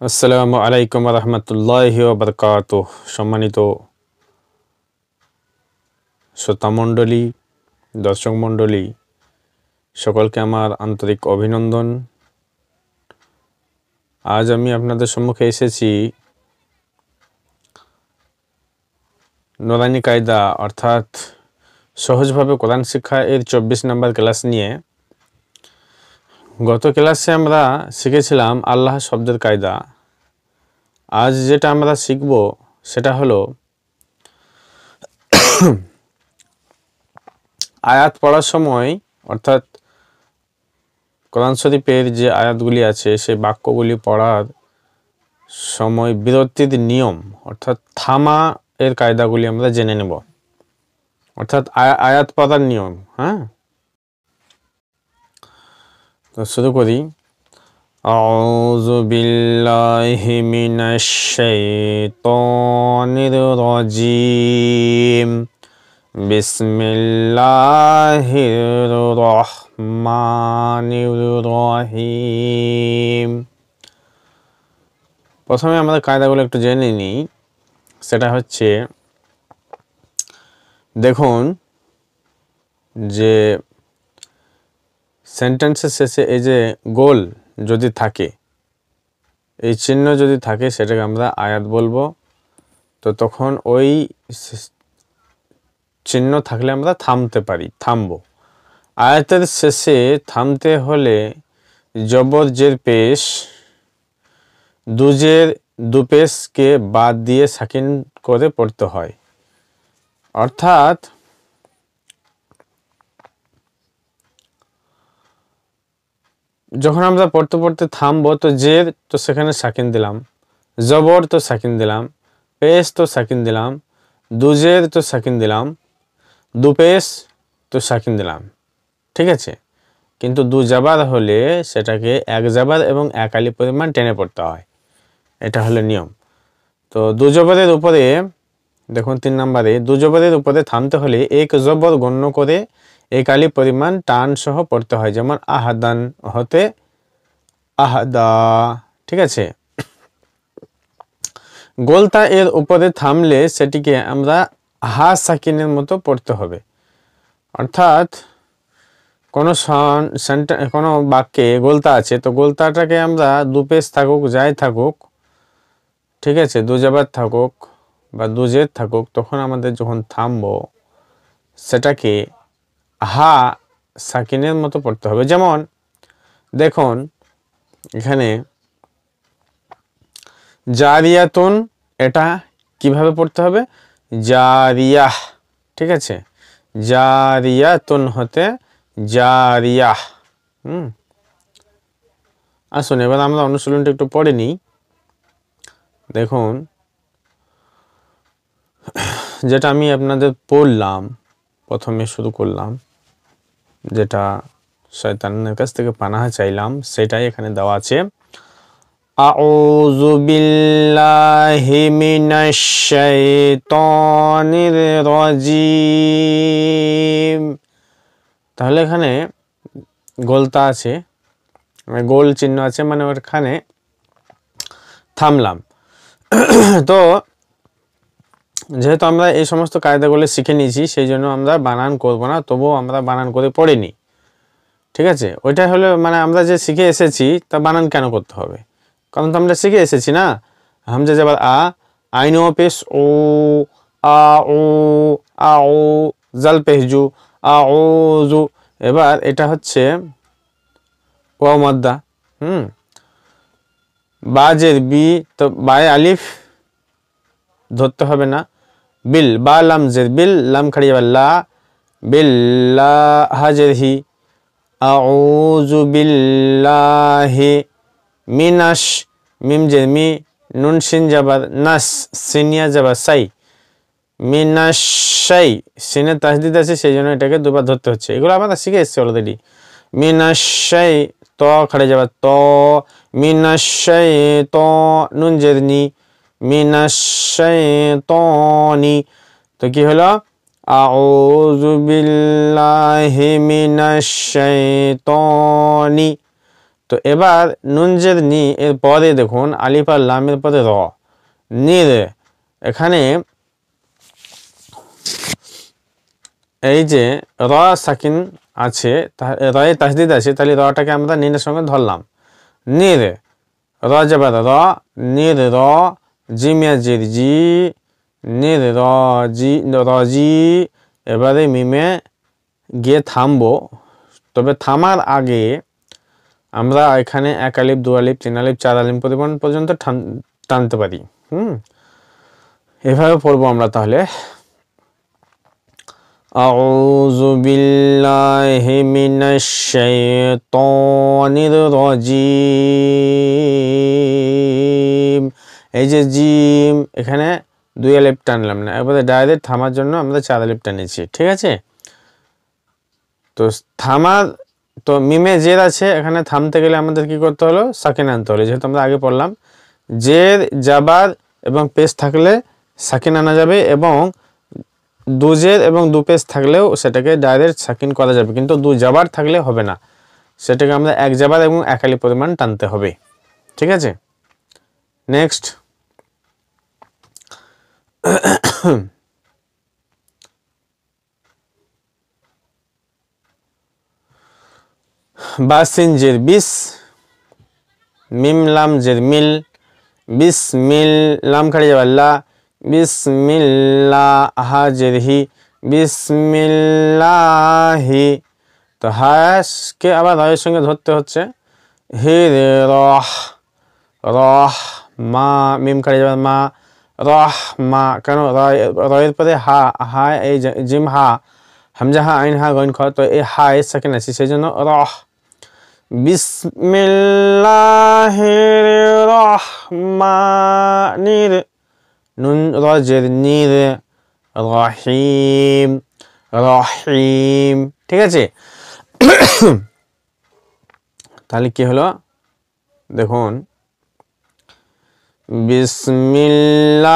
আসসালামু আলাইকুম রহমতুল্লাহি ওয়া বারাকাতুহু। সম্মানিত শ্রোতা মণ্ডলী, দর্শক মণ্ডলী, সকলকে আমার আন্তরিক অভিনন্দন। আজ আমি আপনাদের সম্মুখে এসেছি নুরানি কায়দা অর্থাৎ সহজভাবে কোরআন শিক্ষা এর 24 নম্বর ক্লাস নিয়ে। গত ক্লাসে আমরা শিখেছিলাম আল্লাহ শব্দের কায়দা। আজ যেটা আমরা শিখব সেটা হলো আয়াত পড়ার সময় অর্থাৎ কোরআন শরীফের যে আয়াতগুলি আছে সেই বাক্যগুলি পড়ার সময় বিরতির নিয়ম অর্থাৎ থামা এর কায়দাগুলি আমরা জেনে নেব, অর্থাৎ আয়াত পড়ার নিয়ম। তো শুরু করি। আউযু বিল্লাহি মিনাশ শাইতানির রাজিম। বিসমিল্লাহির রহমানির রহিম। প্রথমে আমরা কায়দাগুলো একটু জেনে নিই। সেটা হচ্ছে, দেখুন যে সেন্টেন্সের শেষে এই যে গোল যদি থাকে, এই চিহ্ন যদি থাকে, সেটাকে আমরা আয়াত বলবো। তো তখন ওই চিহ্ন থাকলে আমরা থামবো। আয়াতের শেষে থামতে হলে জবর জের পেশ দুপেশকে বাদ দিয়ে সাকিন করে পড়তে হয়। অর্থাৎ যখন আমরা পড়তে পড়তে থামবো, তো জের তো সেখানে সাকিন দিলাম, জবর তো সাকিন দিলাম, পেশ তো সাকিন দিলাম, দুজের তো সাকিন দিলাম, দুপেশ তো সাকিন দিলাম। ঠিক আছে, কিন্তু দু জাবার হলে সেটাকে এক জাবার এবং এক আলিফ পরিমাণ টেনে পড়তে হয়। এটা হলো নিয়ম। তো দু জবরের উপরে দেখুন 3 নম্বরে, দু জবরের উপরে থামতে হলে এক জবর গণ্য করে এক আলিফ পরিমাণ টান সহ পড়তে হয়। যেমন আহাদান হতে আহাদা। ঠিক আছে, গোলতা এর উপরে থামলে সেটিকে আমরা হা সাকিনের মতো পড়তে হবে। অর্থাৎ কোনো বাক্যে গোলতা আছে, তো গোলতাটাকে আমরা দুপেশ থাকুক যাই থাকুক, ঠিক আছে, দু জাবার থাকুক বা দুজের থাকুক, তখন আমাদের যখন থামবো সেটাকে হা সাকিনের মতো পড়তে হবে। যেমন দেখুন এখানে জারিয়াতুন, এটা কিভাবে পড়তে হবে? জারিয়াহ। ঠিক আছে, জারিয়াতুন হতে জারিয়াহ। আসুন এবার আমরা অনুশীলনটা একটু পড়ে নিই। দেখুন যেটা আমি আপনাদের পড়লাম, প্রথমে শুরু করলাম, যেটা শয়তানের কাছ থেকে পানাহা চাইলাম, সেটাই এখানে দেওয়া আছে। আউযু বিল্লাহি মিনাশ শাইতানির রাজিম। তাহলে এখানে গোলতা আছে, গোল চিহ্ন আছে, মানে ওখানে থামলাম। তো যেহেতু আমরা এই সমস্ত কায়দাগুলো শিখে নিয়েছি, সেই জন্য আমরা বানান করব না, তবুও আমরা বানান করে পড়ে নিই। ঠিক আছে, ওইটাই হলো মানে আমরা যে শিখে এসেছি তা বানান কেন করতে হবে? কারণ তো আমরা শিখে এসেছি না। হামজা যাবার আইন ও পেশ ও, আ ও, আ ও, জাল পেহজু, আ ও জু। এবার এটা হচ্ছে ওয়াও মাদ্দা। বাজের বি, তো বায়ে আলিফ ধরতে হবে না। বিল, বা লাম জের বিল, লাম খাড়ি যাবার লা, বিল্লা হাজের হি, আউযু বিল্লাহি মিনাশ, মিম জের মি, নুন শিন যাবার নাস, সিনিয়া যাবার সাই, মিনাশ সাই, সিনে তাসদিদ আছে, সেই জন্য এটাকে দুবার ধরতে হচ্ছে। এগুলো আমরা শিখে এসেছি অলরেডি। মিনাশ সাই, ত খাড়ে যাবার ত, মিনাশ সাই ত, নুন জের নি, মিনাশ শাইতানি। তো কি হলো? আউযু বিল্লাহি মিনাশ শাইতানি। তো এবার নুন জের নি এর পরে দেখুন আলিফ আর লামের পরে র, নির, এখানে এই যে র সাকিন আছে, রয়ে তাসদিদ আছে, তাহলে রটাকে আমরা নিনের সঙ্গে ধরলাম, নির, র জবর র, নির র, জিম ইয়া জির জি, নির র জি, রজি। এবারে মিমে গিয়ে থামবো, তবে থামার আগে আমরা এখানে 1 আলিফ 2 আলিফ 3 আলিফ 4 আলিফ পরিমাণ পর্যন্ত টানতে পারি। এভাবে পড়বো আমরা তাহলে। আউযু বিল্লাহি মিনাশ শাইতানির রাজিম। এই যে জিম, এখানে 2 আলিফ টানলাম না, এবারে ডাইরেক্ট থামার জন্য আমরা 4 আলিফ টানেছি, ঠিক আছে। তো থামার, তো মিমে জের আছে, এখানে থামতে গেলে আমাদের কি করতে হলো, সাকিন আনতে হলো, যেহেতু আমরা আগে পড়লাম জের জাবার এবং পেশ থাকলে সাকিন আনা যাবে, এবং দু জের এবং দু পেশ থাকলেও সেটাকে ডাইরেক্ট সাকিন করা যাবে, কিন্তু দু জাবার থাকলে হবে না, সেটাকে আমরা 1 জাবার এবং 1 আলিফ পরিমাণ টানতে হবে, ঠিক আছে। নেক্সট বাসিন জের বিস, মিম লাম জের মিল, বিসমিল, লাম খাড়ি যাবে লা, বিসমিল্লাহ জের হি, বিসমিল্লাহি। তো হাসকে আবার রয়ের সঙ্গে ধরতে হচ্ছে, হির রহ, রহ মা, মিম খাড়ি যাবে মা, রহ মা, কেন রয়ের পরে হা, হা এই জিম হা, হামজা হা আইন হা গইন খ, তো এই হা এর সেকেন্ড আছে, সেই জন্য রহ। বিসমিল্লাহির রহমানির, নুন রজের নির, রহিম, রহিম, ঠিক আছে। তাহলে কি হলো দেখুন, বিসমিল্লাহির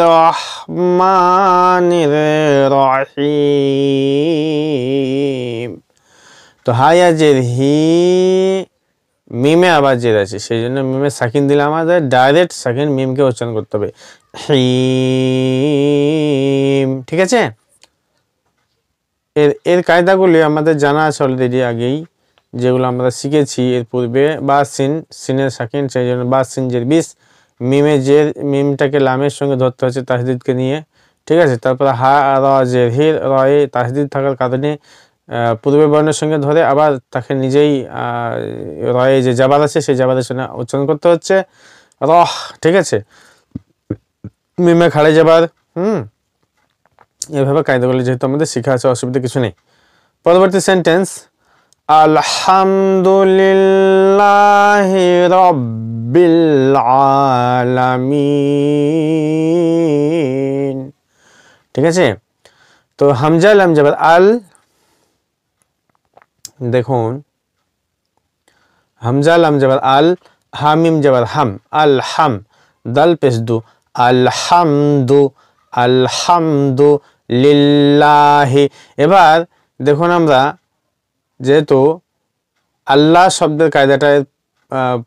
রহমানির রহিম। তো হায়া জের হি, মিমে আবার জের আছে, সেই জন্য মিমে সাকিন দিলে আমাদের ডাইরেক্ট সাকিন মিমকে উচ্চারণ করতে হবে, হিম, ঠিক আছে। এর কায়দাগুলি আমাদের জানা আছে অলরেডি আগেই, যেগুলো আমরা শিখেছি এর পূর্বে। বা সিন, সিনের সাকিন, সেই জন্য বা সিন জের বিস, মিমে জের, মিমটাকে লামের সঙ্গে ধরতে হচ্ছে তাসদিদকে নিয়ে, ঠিক আছে। তারপর হা র জের হির, রয়ে তাসদিদ থাকার কারণে পূর্বে বর্ণের সঙ্গে ধরে আবার তাকে নিজেই রয়ে যে জাবার আছে সেই জাবারের সঙ্গে উচ্চারণ করতে হচ্ছে, রহ, ঠিক আছে। মিমে খাড়ে যাবার, এভাবে কায়দাগুলি যেহেতু আমাদের শেখা আছে, অসুবিধা কিছু নেই। পরবর্তী সেন্টেন্স, আলহামদুলিল্লাহি রাব্বিল আলামিন, ঠিক আছে। তো হামজা লাম জাবার আল, দেখুন হামজা লাম জাবার আল, হামিম জাবার হাম, আল হাম, দাল পেশ দু, আলহামদু, আলহামদু লিল্লাহি। এবার দেখুন আমরা যেহেতু আল্লাহ শব্দের কায়দাটা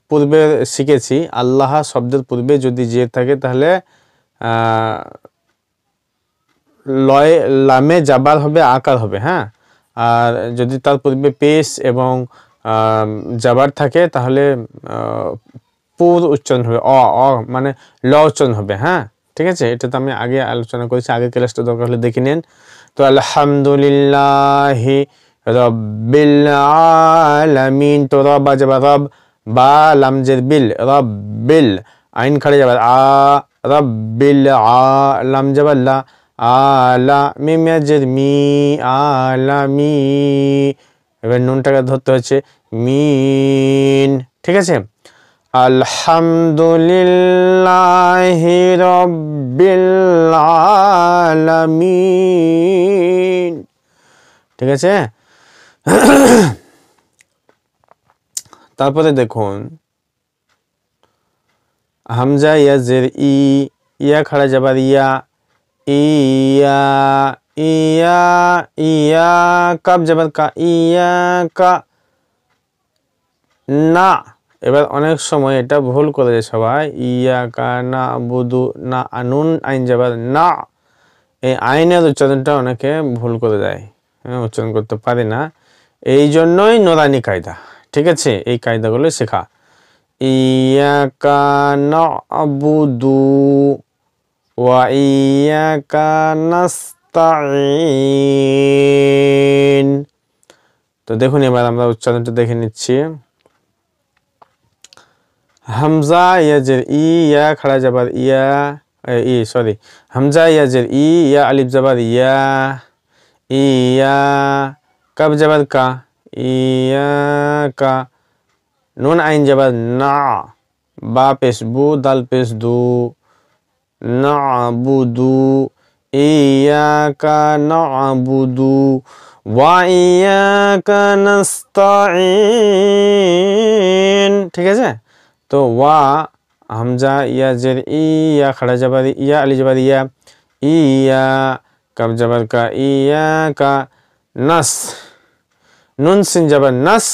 পূর্বে শিখেছি, আল্লাহ শব্দের পূর্বে যদি যে থাকে তাহলে লয় লামে জাবার হবে, আকার হবে, হ্যাঁ। আর যদি তার পূর্বে পেশ এবং জাবার থাকে তাহলে পুর উচ্চারণ হবে, অ মানে ল উচ্চারণ হবে, হ্যাঁ, ঠিক আছে। এটা তো আমি আগে আলোচনা করেছি, আগে ক্লাসটা দরকার হলে দেখে নেন। তো আলহামদুলিল্লাহি রাব্বিল আলামিন, তো রব বা যাবা রব, বা লাম জের বিল, রাব্বিল, আইন খাড়ে যাবার আ, রাব্বিল আ, লাম যাবার লা, আলা, মিম জের মি, আলামি, এবার নুনটাকে ধরতে হচ্ছে মিন, ঠিক আছে। আলহামদুলিল্লাহি রাব্বিল আলামিন, ঠিক আছে। তারপরে দেখুন হামজা ইয়া জের ই, ইয়া খাড়া যাবার ইয়া, ইয়া, ইয়া, ইয়া, কাব যাবার কা, ইয়া কা, না। এবার অনেক সময় এটা ভুল করে যায় সবাই, ইয়াকা নাবুদু, না নুন আইন যাবার না, এই আইনের উচ্চারণটা অনেকে ভুল করে দেয়, উচ্চারণ করতে পারে না। এই জন্যই নোরানি কায়দা, ঠিক আছে, এই কায়দাগুলো শেখা। ইয়াকা নাবুদু ওয়া ইয়াকা নাস্তাইন। তো দেখুন এবার আমরা উচ্চারণটা দেখে নিচ্ছি। হামজা ইয়াজের ইয়া, খাড়া যাবার ইয়া, সরি, হামজা ইয়াজের ইয়া, আলিফ যাবার ইয়া, ইয়া, কাব যাবার কা, ইয়া কা, নুন আইন যাবার না, বা পেশ বু, দাল পেশ দু, নাবুদু, ইয়াকা নাবুদু ওয়া ইয়াকা নাস্তাইন, ঠিক আছে। তো ওয়া হামজা ইয়া জের ইয়া, খাড়া যাবার ইয়া, আলি যাবার ইয়া, ইয়া, কাব যাবার কা, ইয়া কা, নাস, নুন সিন যাবার নাস,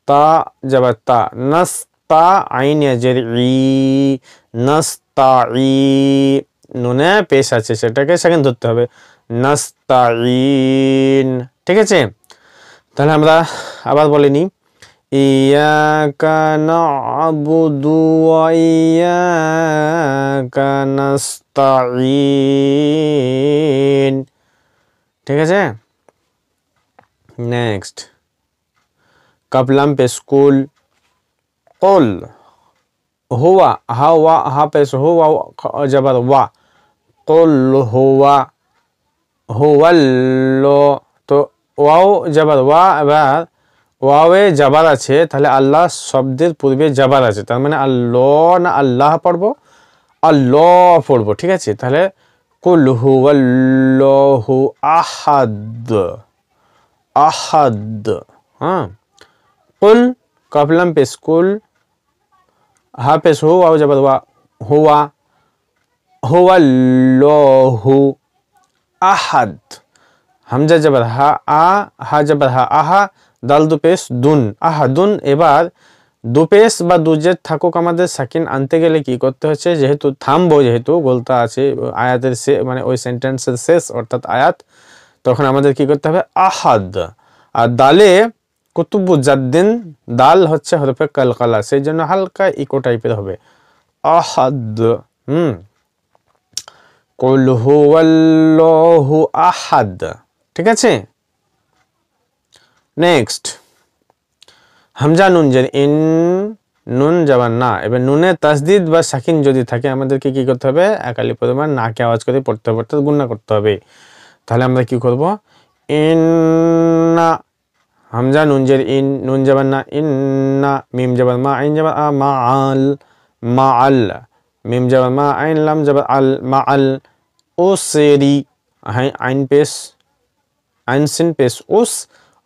তা যাবার তা, নাস তা, আইন ইয়া জের ই, নাস্তাই, নুনে পেশ আছে সেটাকে সেকেন্ড ধরতে হবে, নাস্তাইন, ঠিক আছে। তাহলে আমরা আবার বলে নিই, ইয়াকা না'বুদু ওয়া ইয়াকা নাস্তাইন, ঠিক আছে। নেক্সট, কাফ লাম পেশ কুল, কুল, হুয়া, হা ওয়া, হা পেশ হুয়া যাবার ওয়া, কুল হুয়া, হুয়াল্লো। তো ওয়াও যাবার ওয়া, এবার ওয়াওয়ে জাবার আছে, তাহলে আল্লাহ শব্দের পূর্বে জাবার আছে, তার মানে আল্লাহ না আল্লাহ পড়বো, আল্লাহ পড়বো, ঠিক আছে। তাহলে কুল হুয়াল্লাহু আহাদ, আহাদ, হ্যাঁ। কুল কাফ লাম পেশ কুল, হা পেশ হু, ওয়াও যাবার ওয়া, হুয়া, হুয়াল্লাহু আহাদ, হামজা যাবার হা, হা যাবার হা, আহা, দাল দু পেশ দুন, আহাদুন। এবার দু পেশ বা দুজের থাকুক আমাদের সাকিন আনতে গেলে কি করতে হচ্ছে, যেহেতু থামবো, যেহেতু বলতে আছে আয়াতের মানে ওই সেন্টেন্সের শেষ অর্থাৎ আয়াত, তখন আমাদের কি করতে হবে, আহাদ। আর দালে কুতুবু জাদ্দিন, দাল হচ্ছে হরফে কালকালা, সেই জন্য হালকা ইকো টাইপের হবে, আহাদ। কুল হুয়াল্লাহু আহাদ, ঠিক আছে। নেক্সট, হামজা নুন জের ইন, নুন যাবার না। এবার নুনে তাসদিদ বা সাকিন যদি থাকে আমাদেরকে কি করতে হবে, একালি পরিমাণ নাকে আওয়াজ করে পড়তে হবে, অর্থাৎ গুণনা করতে হবে। তাহলে আমরা কি করব, ইন্না, হামজা নুন জের ইন, নুন যাবার না, ইন্না, মিম যাবার মা, আইন যাবার আ, মা আল, মা আল, মিম যাবার মা, আইন লাম যাবার আল, মা আল, উসরি, আইন পেশ, আইন সিন পেশ উস,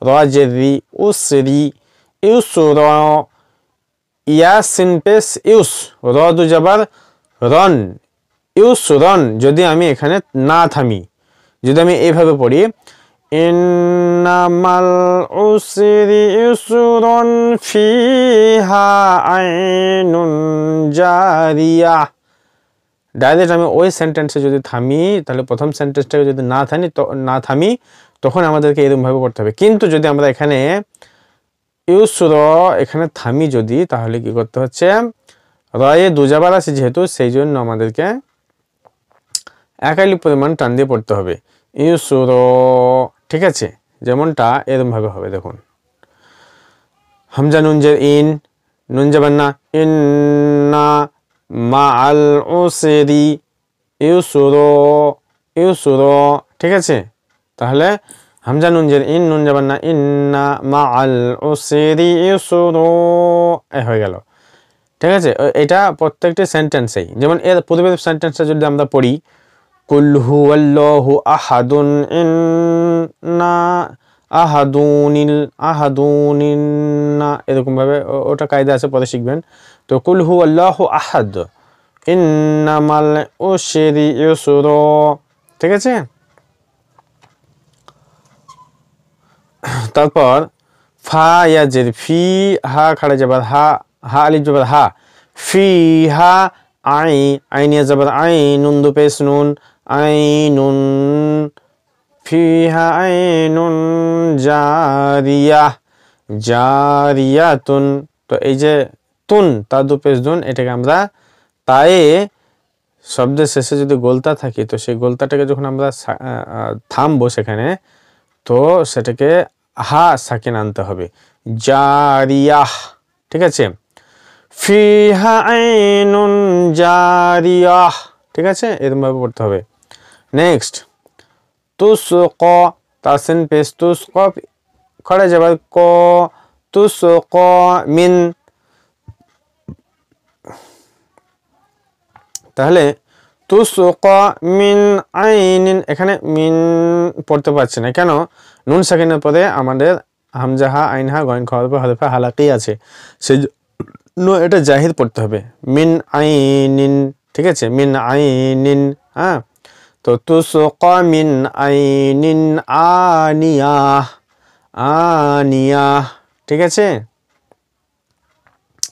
রা জের রি, উসরি, ইউসুর, ইয়াসিন পেশ ইউস, র দু যাবার রন, ইউসরন। যদি আমি এখানে না থামি, যদি আমি এইভাবে পড়ি, ইন্নামাল উসরি ইউসরন ফিহা আইনুন জারিয়া, ডাইরেক্ট আমি ওই সেন্টেন্সে যদি থামি, তাহলে প্রথম সেন্টেন্সটাকে যদি না থামি তখন আমাদেরকে এরকমভাবে করতে হবে। কিন্তু যদি আমরা এখানে ইউসর এখানে থামি যদি, তাহলে কি করতে হচ্ছে, রয়ে দুজাবার আছে যেহেতু, সেই জন্য আমাদেরকে একালি পরিমাণ টান দিয়ে পড়তে হবে, ইউসর, ঠিক আছে। যেমনটা এরকমভাবে হবে, দেখুন, হামজা নুন জের ইন, নুন যাবার না, ইন্না মা আল উসরি ইউসর, ইউসর, ঠিক আছে। তাহলে হামজা নুন জের ইন, নুন যাবার না, ইন্না মা আল উসরি ইউসর, হয়ে গেল, ঠিক আছে। এটা প্রত্যেকটি সেন্টেন্সেই, যেমন এর পূর্বের সেন্টেন্সটা যদি আমরা পড়ি, কুল হুয়াল্লাহু আহাদুন, ইন্না আহাদুনিন্না, এরকমভাবে ওটা কায়দা আছে, পরে শিখবেন। তো কুল হুয়াল্লাহু আহাদ, ইন্নামাল উসরি ইউসর, ঠিক আছে। তারপর ফা ইয়াজের ফি, হা খাড়া জবর হা, হা আলিফ জবর হা, ফি হা, আই আইন ইয়া জবর আই, নুন দু পেশ নুন, আইনুন, ফিহা আইনুন জারিয়াহ, জারিয়াতুন। তো এই যে তুন, তা দু পেশ দুন, এটাকে আমরা তায়ে শব্দের শেষে যদি গোলতা থাকে তো সেই গোলতাটাকে যখন আমরা থামবো সেখানে, তো সেটাকে হা সাকিন আনতে হবে, জারিয়াহ। ঠিক আছে, ফিহা আইনুন জারিয়াহ। ঠিক আছে, এরকম ভাবে পড়তে হবে। নেক্সট, তুসক, তাসিন পেশ তুসক, খড়ে যাবার ক, তুসক মিন। তাহলে তুসক মিন আইনিন, এখানে মিন পড়তে পারছি না কেন? নুন সাকিনের পরে আমাদের হামজাহা আইনহা গয়েন খাওয়ার হরফে হালাকি আছে, সেই জন্য এটা জাহির পড়তে হবে, মিন আইনিন। ঠিক আছে, মিন আইনিন। হ্যাঁ, তো তুসক মিন আইনিন আনিয়াহ, আনিয়াহ। ঠিক আছে,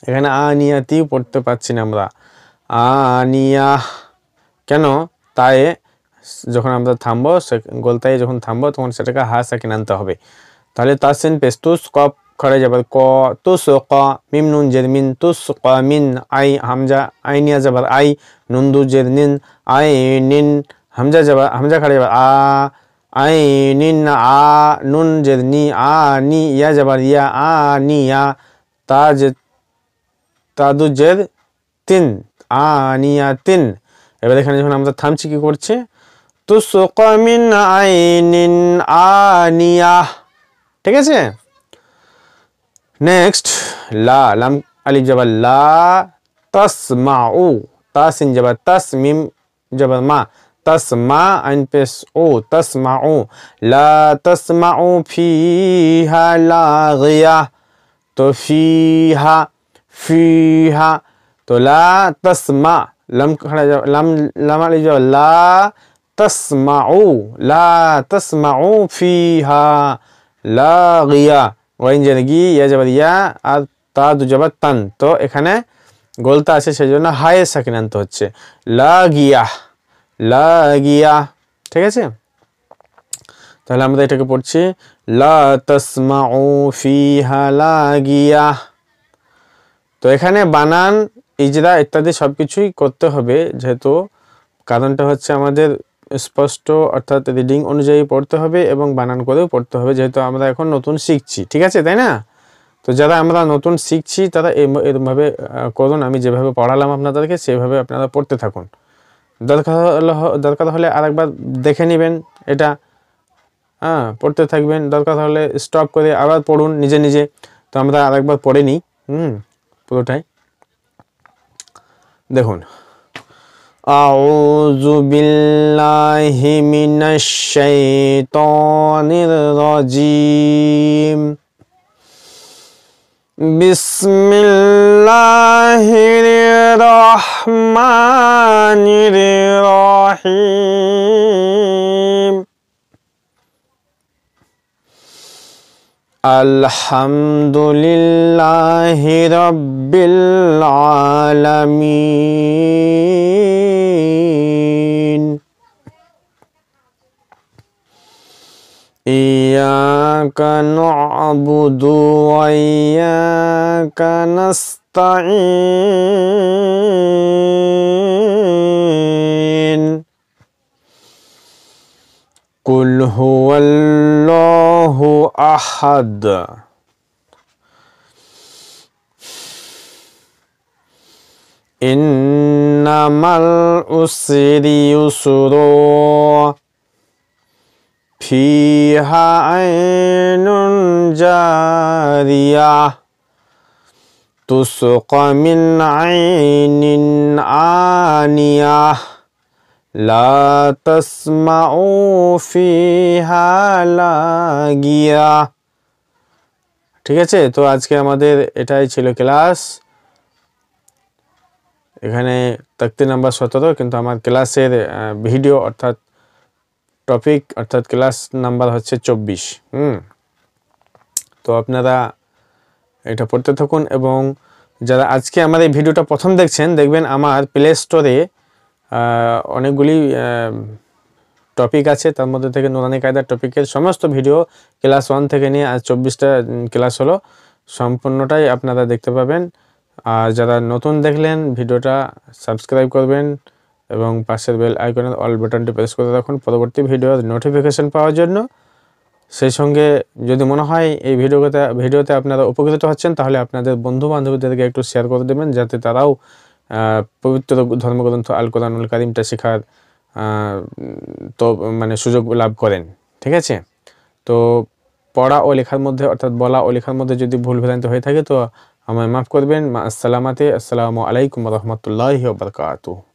এখানে আনিয়াতি পড়তে পারছি না আমরা, আনিয়াহ। কেন? তাই যখন আমরা থামবো, গোলতায় যখন থামবো তখন সেটাকে হা সাকিন আনতে হবে। তাহলে তাসিন পেশ তুস, কফ খড়ে যাবার ক, তুস ক, মিম নুন জের মিন, তুস ক মিন, আই হামজা আইনিয়া যাবার আই, নুন দু জের নিন, আই নিন, হামজা যাবার হামজা খড়ে যাবার আ, আই নিন আ, নুন জের নি, আ নি, ইয়া যাবার ইয়া, আ নি ইয়া, তা যে তাদু জের তিন, আনিয়া তিন। এবার এখানে যখন আমরা থামছি কি করছে, তুসক মিন আইনিন আনিয়াহ। ঠিক আছে, নেক্সট, লা লাম আলিফ জবর লা, তাসমাউ, তাসিন জবর তাস, মিম জবর মা, তাসমা আইন পেশ ও, তাসমাউ, লা তাসমাউ ফিহা লাগিয়া। তো ফিহা, ফিহা, তো লা তাসমা, লাম লাম লাম আলিফ জবর লা, তাসমাউ, লা তাসমাউ ফিহা লাগিয়া, ওয়াইন জের গি, ইয়া যাবার ইয়া, আর তা দু যাবার তান। তো এখানে গোলতা আছে সেই জন্য হায়ে সাকিন আনতে হচ্ছে, লাগিয়া, লাগিয়া। ঠিক আছে, তাহলে আমরা এটাকে পড়ছি, লা তাসমাউ ফিহা লাগিয়া। তো এখানে বানান, ইজরা ইত্যাদি সবকিছুই করতে হবে, যেহেতু কারণটা হচ্ছে আমাদের স্পষ্ট অর্থাৎ রিডিং অনুযায়ী পড়তে হবে এবং বানান করেও পড়তে হবে, যেহেতু আমরা এখন নতুন শিখছি। ঠিক আছে, তাই না? তো যারা আমরা নতুন শিখছি তারা এরকমভাবে করুন, আমি যেভাবে পড়ালাম আপনাদেরকে সেভাবে আপনারা পড়তে থাকুন। দরকার হলে আরেকবার দেখে নেবেন এটা, হ্যাঁ, পড়তে থাকবেন। দরকার হলে স্টপ করে আবার পড়ুন নিজে নিজে। তো আমরা আরেকবার পড়ে নিই পুরোটাই দেখুন। আউযু বিল্লাহি মিনাশ শাইতানির রাজিম, বিসমিল্লাহির রহমানির রহিম, আলহামদুলিল্লাহি রাব্বিল আলামিন, ইয়াকা না'বুদু ওয়া ইয়াকা নাস্তাঈন, কুল হুয়াল্লাহু আহাদ, ইন্নামাল উসরি ইউসরা, ফিহা আইনুন জারিয়াহ, তুসকা মিন আইনিন আনিয়াহ, লা তাসমাউ ফিহা লাগিয়া। ঠিক আছে, তো আজকে আমাদের এটাই ছিল ক্লাস। এখানে তাকতি নাম্বার 17, কিন্তু আমার ক্লাসের ভিডিও অর্থাৎ টপিক অর্থাৎ ক্লাস নাম্বার হচ্ছে 24। তো আপনারা এটা পড়তে থাকুন। এবং যারা আজকে আমার এই ভিডিওটা প্রথম দেখছেন, দেখবেন আমার প্লে স্টোরে অনেকগুলি টপিক আছে, তার মধ্যে থেকে নুরানি কায়দার টপিকের সমস্ত ভিডিও ক্লাস 1 থেকে নিয়ে আজ 24টা ক্লাস হলো, সম্পূর্ণটাই আপনারা দেখতে পাবেন। আর যারা নতুন দেখলেন ভিডিওটা সাবস্ক্রাইব করবেন এবং পাশের বেল আইকনের অল বাটনটি প্রেস করে রাখুন পরবর্তী ভিডিওর নোটিফিকেশন পাওয়ার জন্য। সেই সঙ্গে যদি মনে হয় এই ভিডিওতে আপনারা উপকৃত হচ্ছেন, তাহলে আপনাদের বন্ধু বান্ধবীদেরকে একটু শেয়ার করে দেবেন, যাতে তারাও পবিত্র ধর্মগ্রন্থ আল কোরআনুল কারীমটা শেখার তো মানে সুযোগ লাভ করেন। ঠিক আছে, তো পড়া ও লেখার মধ্যে অর্থাৎ বলা ও লেখার মধ্যে যদি ভুল ভ্রান্তি হয়ে থাকে তো আমায় মাফ করবেন। আসসালামু আলাইকুম ওয়া রাহমাতুল্লাহি ওয়া বারাকাতুহু।